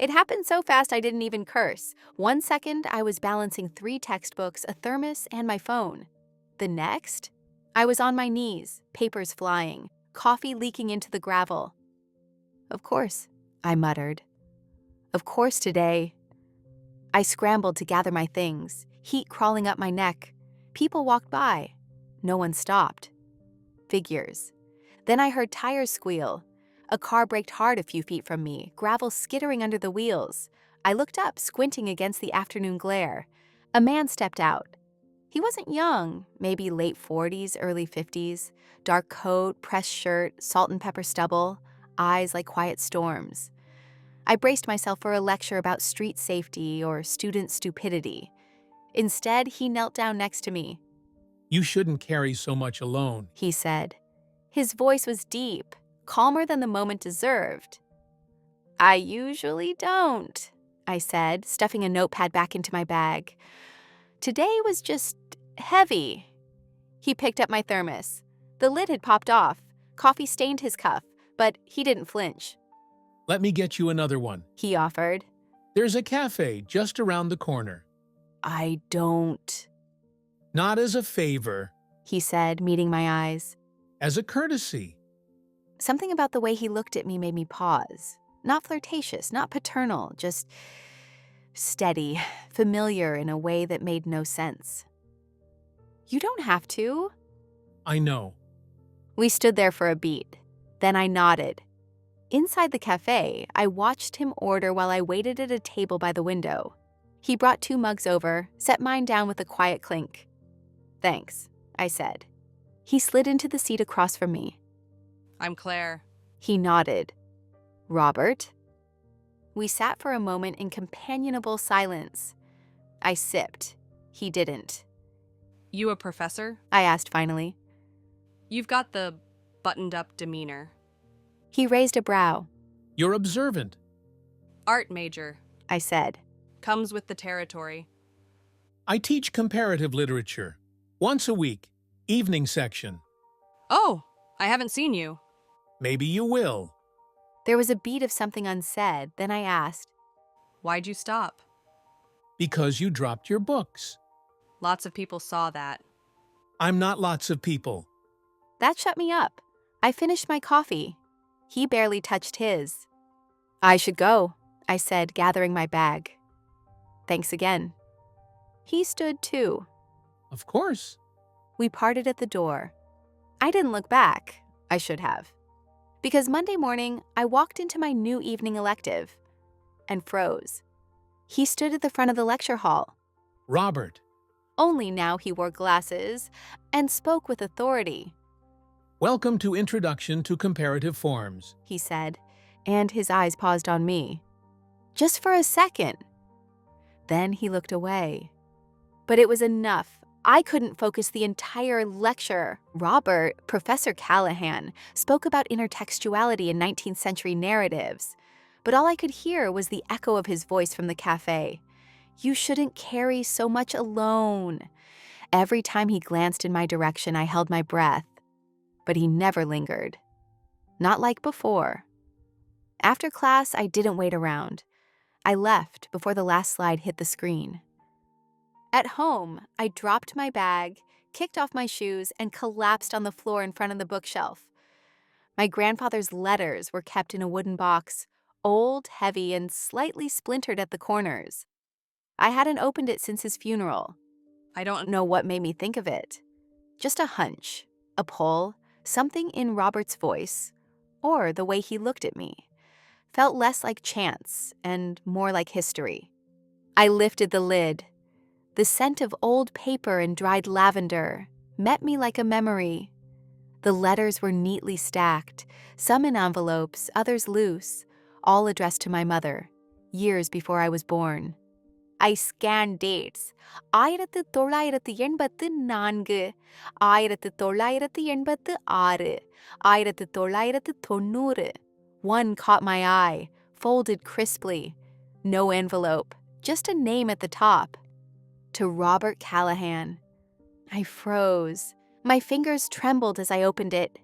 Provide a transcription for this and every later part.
It happened so fast I didn't even curse. 1 second, I was balancing 3 textbooks, a thermos, and my phone. The next, I was on my knees, papers flying, coffee leaking into the gravel. Of course, I muttered. Of course today. I scrambled to gather my things, heat crawling up my neck. People walked by. No one stopped. Figures. Then I heard tires squeal. A car braked hard a few feet from me, gravel skittering under the wheels. I looked up, squinting against the afternoon glare. A man stepped out. He wasn't young, maybe late 40s, early 50s. Dark coat, pressed shirt, salt and pepper stubble, eyes like quiet storms. I braced myself for a lecture about street safety or student stupidity. Instead, he knelt down next to me. You shouldn't carry so much alone. He said. His voice was deep, calmer than the moment deserved. I usually don't, I said, stuffing a notepad back into my bag. Today was just heavy. He picked up my thermos. The lid had popped off. Coffee stained his cuff, but he didn't flinch. Let me get you another one. He offered. There's a cafe just around the corner. I don't, Not as a favor, he said, meeting my eyes. as a courtesy. Something about the way he looked at me made me pause. Not flirtatious, not paternal, just steady, familiar in a way that made no sense. You don't have to. I know. We stood there for a beat. Then I nodded. Inside the cafe, I watched him order while I waited at a table by the window. He brought 2 mugs over, set mine down with a quiet clink. Thanks, I said. He slid into the seat across from me. I'm Claire. He nodded. Robert? We sat for a moment in companionable silence. I sipped. He didn't. You a professor? I asked finally. You've got the buttoned-up demeanor. He raised a brow. You're observant. Art major. I said. Comes with the territory. I teach comparative literature. Once a week. Evening section. Oh, I haven't seen you. Maybe you will. There was a beat of something unsaid. Then I asked, Why'd you stop? Because you dropped your books. Lots of people saw that. I'm not lots of people. That shut me up. I finished my coffee. He barely touched his. I should go, I said, gathering my bag. Thanks again. He stood too. Of course. We parted at the door. I didn't look back. I should have. Because Monday morning, I walked into my new evening elective and froze. He stood at the front of the lecture hall. Robert. Only now he wore glasses and spoke with authority. Welcome to Introduction to Comparative Forms. He said, and his eyes paused on me. Just for a second. Then he looked away. But it was enough. I couldn't focus the entire lecture. Robert, Professor Callahan, spoke about intertextuality in 19th century narratives. But all I could hear was the echo of his voice from the cafe. You shouldn't carry so much alone. Every time he glanced in my direction, I held my breath. But he never lingered. Not like before. After class, I didn't wait around. I left before the last slide hit the screen. At home, I dropped my bag, kicked off my shoes, and collapsed on the floor in front of the bookshelf. My grandfather's letters were kept in a wooden box, old, heavy, and slightly splintered at the corners. I hadn't opened it since his funeral. I don't know what made me think of it. Just a hunch, a pull, something in Robert's voice, or the way he looked at me, felt less like chance and more like history. I lifted the lid. The scent of old paper and dried lavender met me like a memory. The letters were neatly stacked, some in envelopes, others loose, all addressed to my mother, years before I was born. I scanned dates. 1984, 1986, 1990. One caught my eye, folded crisply. No envelope, just a name at the top. To Robert Callahan. I froze. My fingers trembled as I opened it.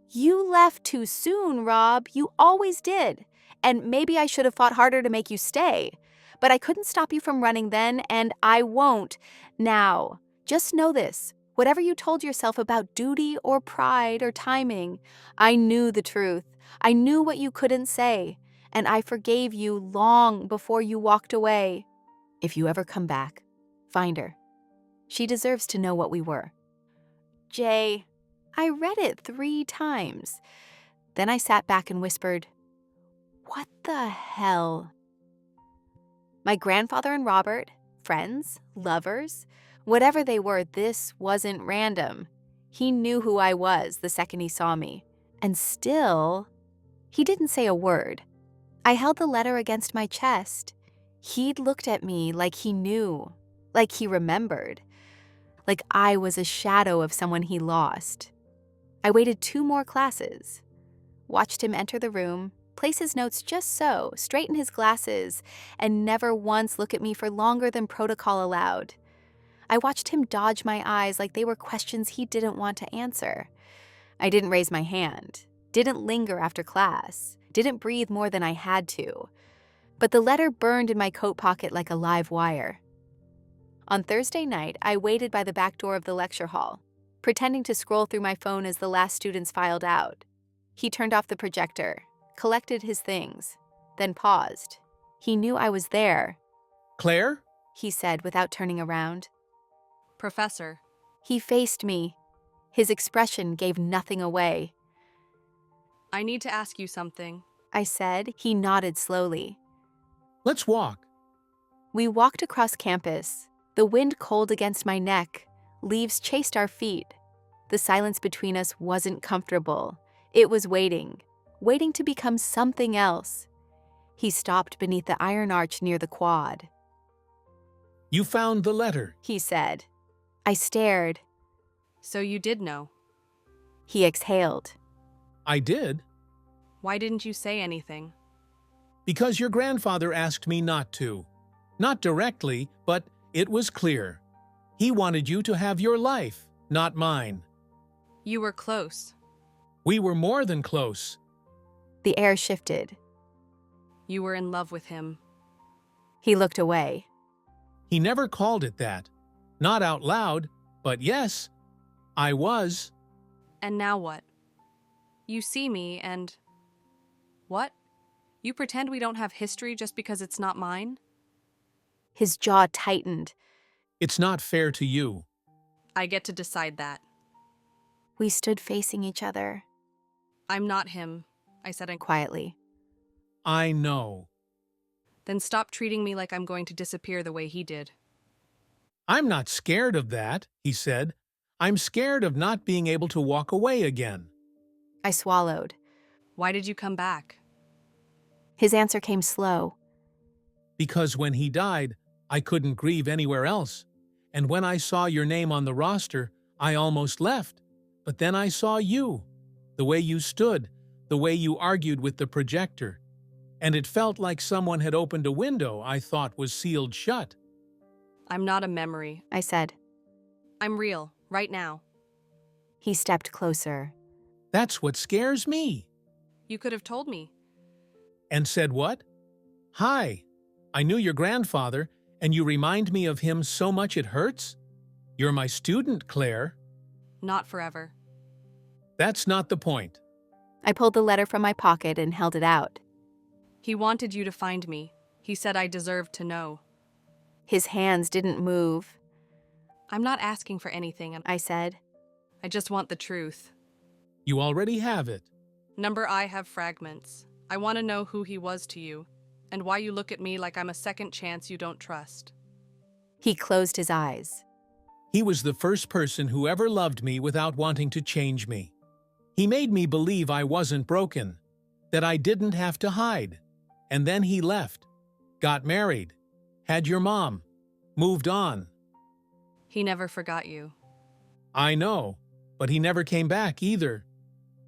You left too soon, Rob. You always did. and maybe I should have fought harder to make you stay. But I couldn't stop you from running then, and I won't now. Just know this. Whatever you told yourself about duty or pride or timing, I knew the truth. I knew what you couldn't say, and I forgave you long before you walked away. If you ever come back, find her. She deserves to know what we were. Jay, I read it 3 times. Then I sat back and whispered, "What the hell?" My grandfather and Robert, friends, lovers, whatever they were, this wasn't random. He knew who I was the second he saw me. And still, he didn't say a word. I held the letter against my chest. He'd looked at me like he knew, like he remembered, like I was a shadow of someone he lost. I waited 2 more classes, watched him enter the room, place his notes just so, straighten his glasses, and never once look at me for longer than protocol allowed. I watched him dodge my eyes like they were questions he didn't want to answer. I didn't raise my hand, didn't linger after class, didn't breathe more than I had to. But the letter burned in my coat pocket like a live wire. On Thursday night, I waited by the back door of the lecture hall, pretending to scroll through my phone as the last students filed out. He turned off the projector, collected his things, then paused. He knew I was there, Claire? he said without turning around. Professor, He faced me. His expression gave nothing away. I need to ask you something. I said. He nodded slowly. Let's walk. We walked across campus, the wind cold against my neck. Leaves chased our feet. The silence between us wasn't comfortable. It was waiting to become something else. He stopped beneath the iron arch near the quad. You found the letter. He said. I stared. So you did know. He exhaled. I did, Why didn't you say anything? because your grandfather asked me not to. Not directly, but it was clear. He wanted you to have your life, not mine. You were close. We were more than close. The air shifted. You were in love with him. He looked away. He never called it that. Not out loud, but yes, I was. And now what? You see me and... What? You pretend we don't have history just because it's not mine? His jaw tightened. It's not fair to you. I get to decide that. We stood facing each other I'm not him, I said quietly. I know. Then stop treating me like I'm going to disappear the way he did. I'm not scared of that, he said. I'm scared of not being able to walk away again. I swallowed. Why did you come back? His answer came slow. Because when he died, I couldn't grieve anywhere else. And when I saw your name on the roster, I almost left. But then I saw you, the way you stood, the way you argued with the projector. And it felt like someone had opened a window I thought was sealed shut. I'm not a memory. I said. I'm real, right now. He stepped closer. That's what scares me. You could have told me. And said what? Hi, I knew your grandfather, and you remind me of him so much it hurts? You're my student, Claire. Not forever. That's not the point. I pulled the letter from my pocket and held it out. He wanted you to find me. He said I deserved to know. His hands didn't move. I'm not asking for anything, I said. I just want the truth. You already have it. Number I have fragments. I want to know who he was to you, and why you look at me like I'm a second chance you don't trust. He closed his eyes. He was the first person who ever loved me without wanting to change me. He made me believe I wasn't broken, that I didn't have to hide. And then he left, got married, had your mom, moved on. He never forgot you. I know, but he never came back either.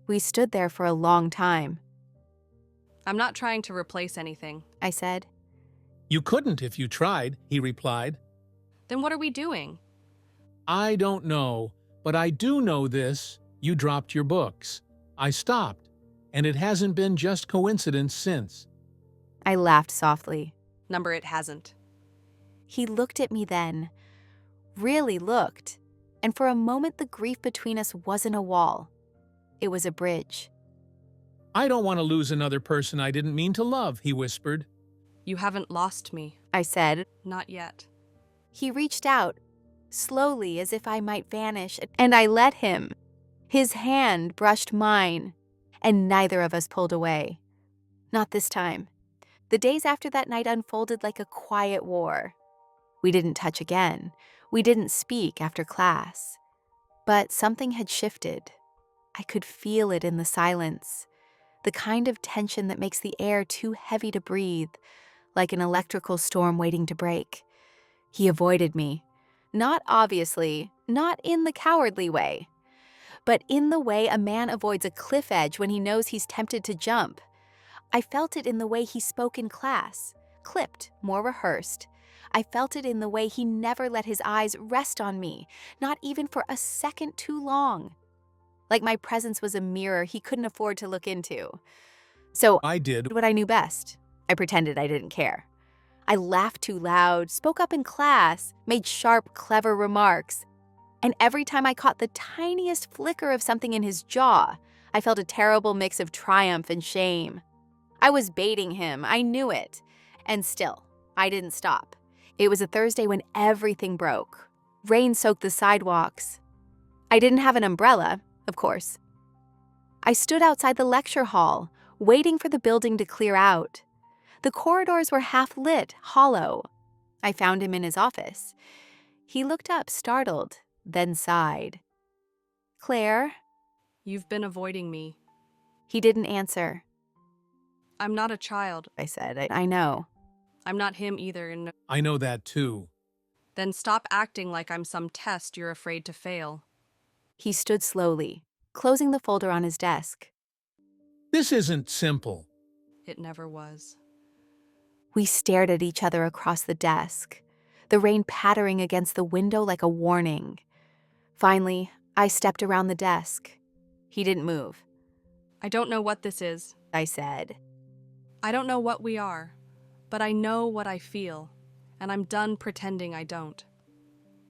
We stood there for a long time. I'm not trying to replace anything. I said. You couldn't if you tried, he replied. Then what are we doing? I don't know, but I do know this. You dropped your books. I stopped, and it hasn't been just coincidence since. I laughed softly. Number it hasn't. He looked at me then, really looked, and for a moment the grief between us wasn't a wall. It was a bridge. I don't want to lose another person I didn't mean to love, he whispered. You haven't lost me. I said. Not yet. He reached out, slowly as if I might vanish, and I let him. His hand brushed mine, and neither of us pulled away. Not this time. The days after that night unfolded like a quiet war. We didn't touch again. We didn't speak after class. But something had shifted. I could feel it in the silence. The kind of tension that makes the air too heavy to breathe, like an electrical storm waiting to break. He avoided me. Not obviously, not in the cowardly way, but in the way a man avoids a cliff edge when he knows he's tempted to jump. I felt it in the way he spoke in class, clipped, more rehearsed. I felt it in the way he never let his eyes rest on me, not even for a second too long. Like my presence was a mirror he couldn't afford to look into. So I did. what I knew best. I pretended I didn't care. I laughed too loud, spoke up in class, made sharp, clever remarks. And every time I caught the tiniest flicker of something in his jaw, I felt a terrible mix of triumph and shame. I was baiting him, I knew it. And still, I didn't stop. It was a Thursday when everything broke. Rain soaked the sidewalks. I didn't have an umbrella, of course. I stood outside the lecture hall, waiting for the building to clear out. The corridors were half lit, hollow. I found him in his office. He looked up, startled, then sighed. Claire? You've been avoiding me. He didn't answer. I'm not a child. I said, I know. I'm not him either, and I know that too. then stop acting like I'm some test you're afraid to fail. He stood slowly, closing the folder on his desk. This isn't simple. It never was. We stared at each other across the desk, the rain pattering against the window like a warning. Finally, I stepped around the desk. He didn't move. I don't know what this is. I said. I don't know what we are, but I know what I feel, and I'm done pretending I don't.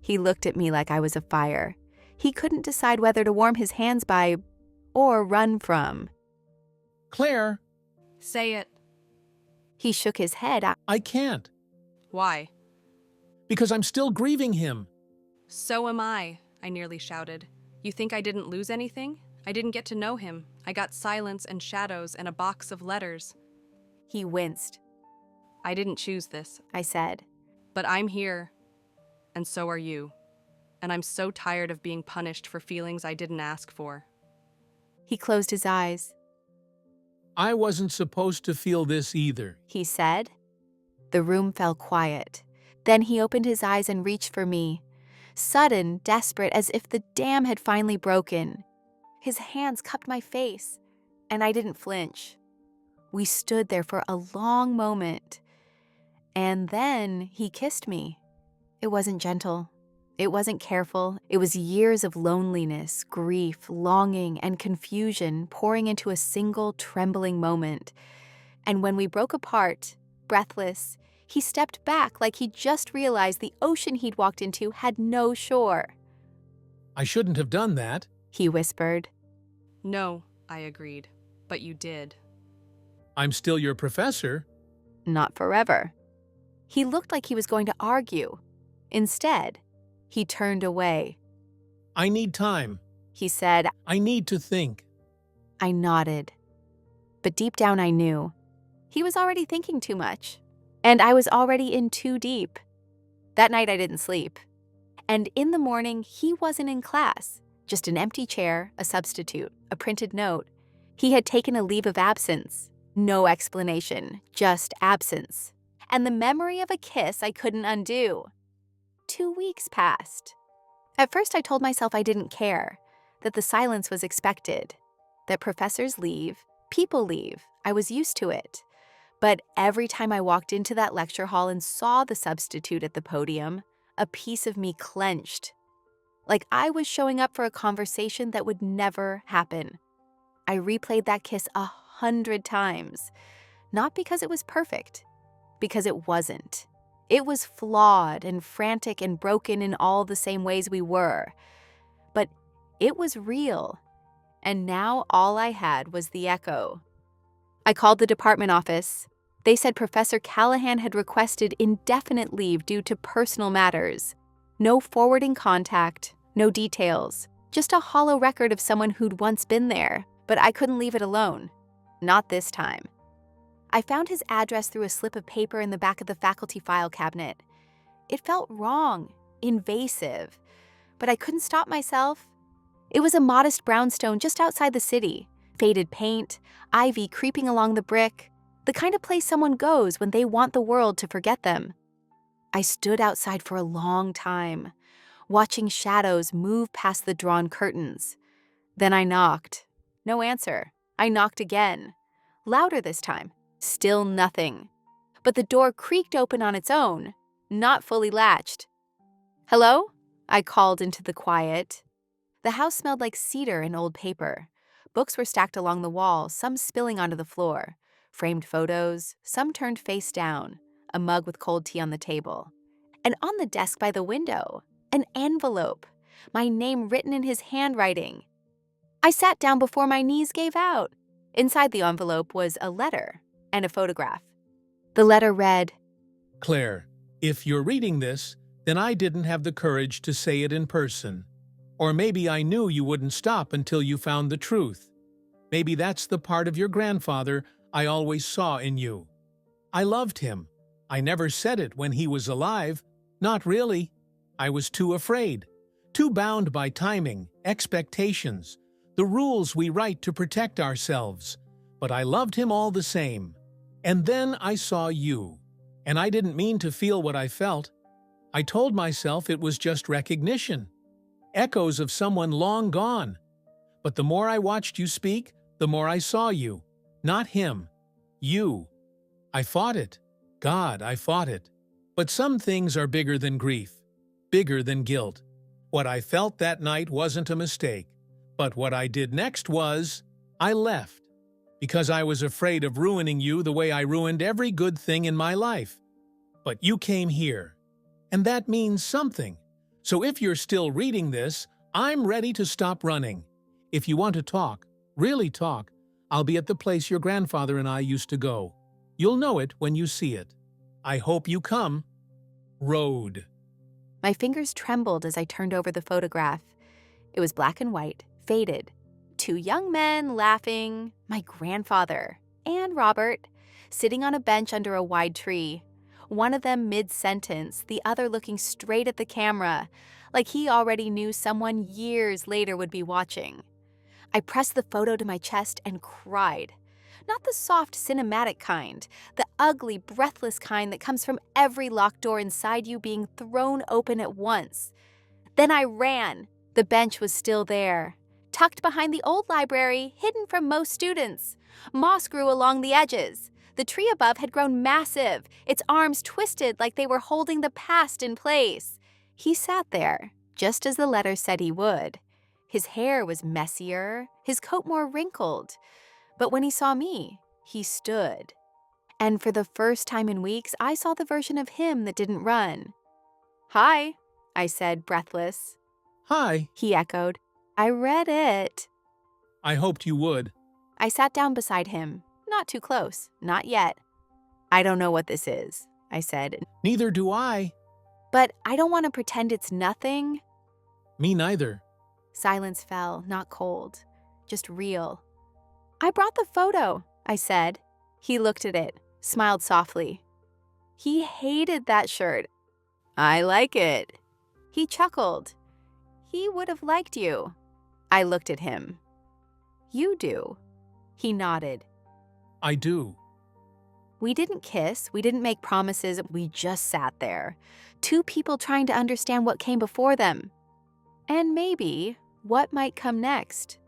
He looked at me like I was a fire. He couldn't decide whether to warm his hands by or run from. Claire, Say it. He shook his head. I can't, Why? because I'm still grieving him. So am I nearly shouted. You think I didn't lose anything? I didn't get to know him. I got silence and shadows and a box of letters. He winced. I didn't choose this, I said. but I'm here, and so are you. And I'm so tired of being punished for feelings I didn't ask for. He closed his eyes. I wasn't supposed to feel this either. He said. The room fell quiet. Then he opened his eyes and reached for me. Sudden, desperate, as if the dam had finally broken. His hands cupped my face, and I didn't flinch. We stood there for a long moment. And then he kissed me. It wasn't gentle. It wasn't careful. It was years of loneliness, grief, longing, and confusion pouring into a single trembling moment. And when we broke apart, breathless, he stepped back like he'd just realized the ocean he'd walked into had no shore. I shouldn't have done that. He whispered. No, I agreed, but you did. I'm still your professor. Not forever. He looked like he was going to argue. Instead, he turned away. I need time. He said. I need to think. I nodded. But deep down I knew. He was already thinking too much. And I was already in too deep. That night I didn't sleep. And in the morning, he wasn't in class. Just an empty chair, a substitute, a printed note. He had taken a leave of absence. No explanation, just absence. And the memory of a kiss I couldn't undo. 2 weeks passed. At first I told myself I didn't care, that the silence was expected, that professors leave, people leave. I was used to it. But every time I walked into that lecture hall and saw the substitute at the podium, a piece of me clenched. Like I was showing up for a conversation that would never happen. I replayed that kiss 100 times. Not because it was perfect, because it wasn't. It was flawed and frantic and broken in all the same ways we were. But it was real. And now all I had was the echo. I called the department office. They said Professor Callahan had requested indefinite leave due to personal matters. No forwarding contact, no details, just a hollow record of someone who'd once been there, but I couldn't leave it alone. Not this time. I found his address through a slip of paper in the back of the faculty file cabinet. It felt wrong, invasive, but I couldn't stop myself. It was a modest brownstone just outside the city, faded paint, ivy creeping along the brick, the kind of place someone goes when they want the world to forget them. I stood outside for a long time, watching shadows move past the drawn curtains. Then I knocked. No answer. I knocked again. Louder this time. Still nothing. But the door creaked open on its own, not fully latched. "Hello?" I called into the quiet. The house smelled like cedar and old paper. Books were stacked along the wall, some spilling onto the floor. Framed photos, some turned face down. A mug with cold tea on the table. And on the desk by the window, an envelope. My name written in his handwriting. I sat down before my knees gave out. Inside the envelope was a letter and a photograph. The letter read, Claire, if you're reading this, then I didn't have the courage to say it in person. Or maybe I knew you wouldn't stop until you found the truth. Maybe that's the part of your grandfather I always saw in you. I loved him. I never said it when he was alive. Not really. I was too afraid. Too bound by timing, expectations, the rules we write to protect ourselves. But I loved him all the same. And then I saw you. And I didn't mean to feel what I felt. I told myself it was just recognition. Echoes of someone long gone. But the more I watched you speak, the more I saw you. Not him. You. I fought it. God, I fought it. But some things are bigger than grief. Bigger than guilt. What I felt that night wasn't a mistake. But what I did next was, I left. Because I was afraid of ruining you the way I ruined every good thing in my life. But you came here. And that means something. So if you're still reading this, I'm ready to stop running. If you want to talk, really talk, I'll be at the place your grandfather and I used to go. You'll know it when you see it. I hope you come. Road. My fingers trembled as I turned over the photograph. It was black and white, faded. Two young men laughing, my grandfather, and Robert, sitting on a bench under a wide tree. One of them mid-sentence, the other looking straight at the camera, like he already knew someone years later would be watching. I pressed the photo to my chest and cried. Not the soft, cinematic kind, the ugly, breathless kind that comes from every locked door inside you being thrown open at once. Then I ran. The bench was still there, tucked behind the old library, hidden from most students. Moss grew along the edges. The tree above had grown massive, its arms twisted like they were holding the past in place. He sat there, just as the letter said he would. His hair was messier, his coat more wrinkled. But when he saw me, he stood. And for the first time in weeks, I saw the version of him that didn't run. "Hi," I said, breathless. Hi. He echoed. "I read it." I hoped you would. I sat down beside him. Not too close. Not yet. "I don't know what this is," I said. Neither do I. "But I don't want to pretend it's nothing." Me neither. Silence fell, not cold, just real. "I brought the photo," I said. He looked at it, smiled softly. He hated that shirt. "I like it." He chuckled. "He would have liked you." I looked at him. "You do." He nodded. I do. We didn't kiss, we didn't make promises, we just sat there. Two people trying to understand what came before them. And maybe what might come next.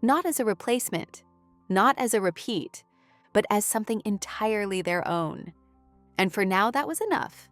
Not as a replacement, not as a repeat, but as something entirely their own. And for now, that was enough.